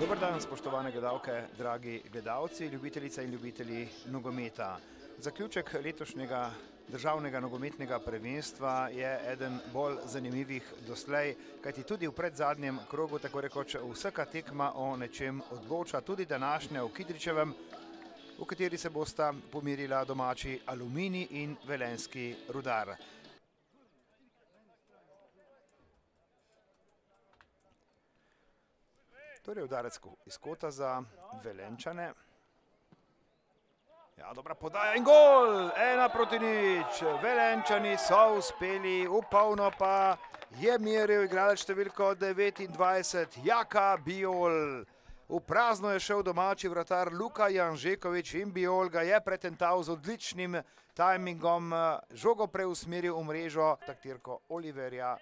Dober dan, spoštovane gledalke, dragi gledalci, ljubitelice in ljubitelji nogometa. Zaključek letošnjega državnega nogometnega prvenstva je eden bolj zanimivih doslej, kajti tudi v predzadnjem krogu, tako rekoč, vsaka tekma o nečem odloča, tudi današnja v Kidričevem, v kateri se bosta pomirila domači Aluminij in velenjski Rudar. Torej udarec iz kota za Velenjčane. Ja, dobra podaja in gol! 1:0. Velenjčani so uspeli, v polno pa je meril igralec številko 29, Jaka Bijol. V prazno je šel domači vratar Luka Janžekovič in Bijol ga je pretental z odličnim tajmingom, žogo preusmeril v mrežo taktirko Oliverja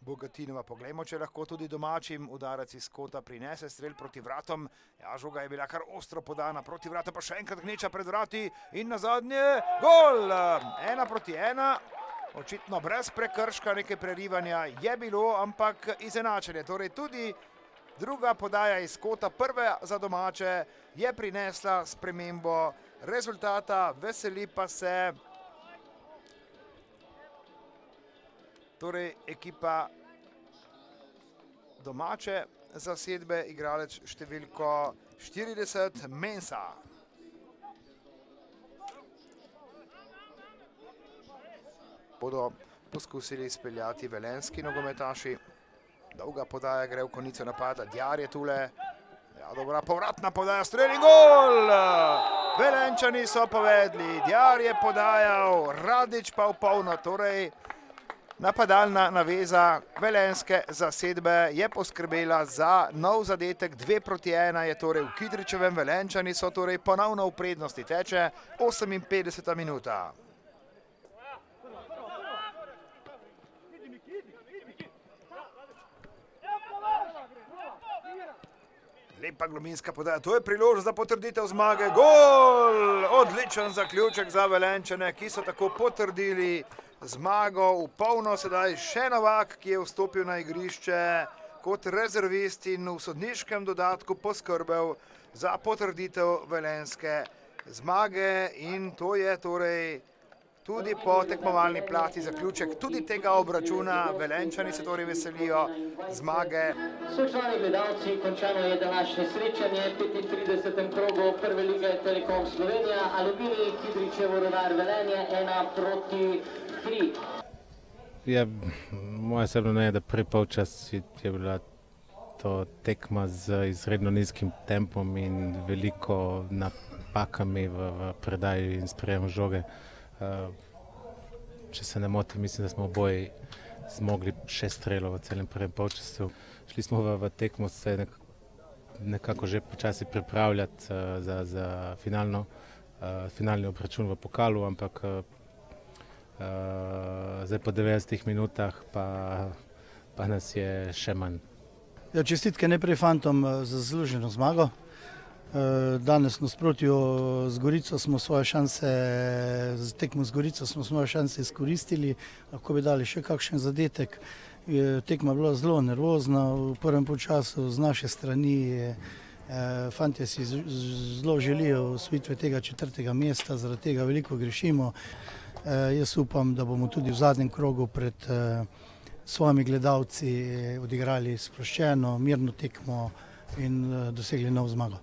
Bogatinova. Poglejmo, če lahko tudi domačim udarec iz kota prinese strel proti vratom. Ja, žoga je bila kar ostro podana proti vrata, pa še enkrat gneča pred vrati in nazadnje gol! 1:1. Očitno brez prekrška, nekaj prerivanja je bilo, ampak izenačenje. Torej tudi druga podaja iz kota, prva za domače, je prinesla spremembo rezultata. Veseli pa se torej ekipa domače zasedbe, igralec številko 40, Mensa. Bodo poskusili izpeljati velenjski nogometaši. Dolga podaja gre v konico napada, Djar je tule. Ja, dobra povratna podaja, strel in gol! Velenjčani so povedli, Djar je podajal, Radić pa v polno, torej napadalna naveza velenjske zasedbe je poskrbela za nov zadetek. 2:1 je torej v Kidričevem, Velenjčani so torej ponovno v prednosti. Teče 58. minuta. Lepa globinska podaja, to je priložnost za potrditev zmage. Gol! Odličen zaključek za Velenjčane, ki so tako potrdili zmago v polno. Sedaj še Novak, ki je vstopil na igrišče kot rezervist in v sodniškem dodatku poskrbel za potrditev velenjske zmage. In to je torej tudi po tekmovalni plati zaključek tudi tega obračuna. Velenjčani se torej veselijo zmage. Spoštovani gledalci, končano je današnje srečanje v 35. krogu Prve lige Telekom Slovenija. Aluminij Kidričevo, Rudar Velenje 1:3. Ja, moje osebno mnenje, da prvi polčas je bila to tekma z izredno nizkim tempom in veliko napakami v predaji in sprejemu žoge. Če se ne motim, mislim, da smo oboji zmogli 6 strelov v celem prvem polčasu. Šli smo v tekmo se nekako že počasi pripravljati za finalni obračun v pokalu, ampak zdaj po 90 minutah pa nas je še manj. Ja, čestitke najprej fantom za zasluženo zmago. Danes v nasprotju z Gorico smo svoje šanse, z tekmo z Gorico smo svoje šanse izkoristili, lahko bi dali še kakšen zadetek. Tekma je bila zelo nervozna v prvem polčasu z naše strani. Fantje si zelo želijo osvojitve tega 4. mesta, zaradi tega veliko grešimo. Jaz upam, da bomo tudi v zadnjem krogu pred svojimi gledalci odigrali sproščeno, mirno tekmo in dosegli nov zmago.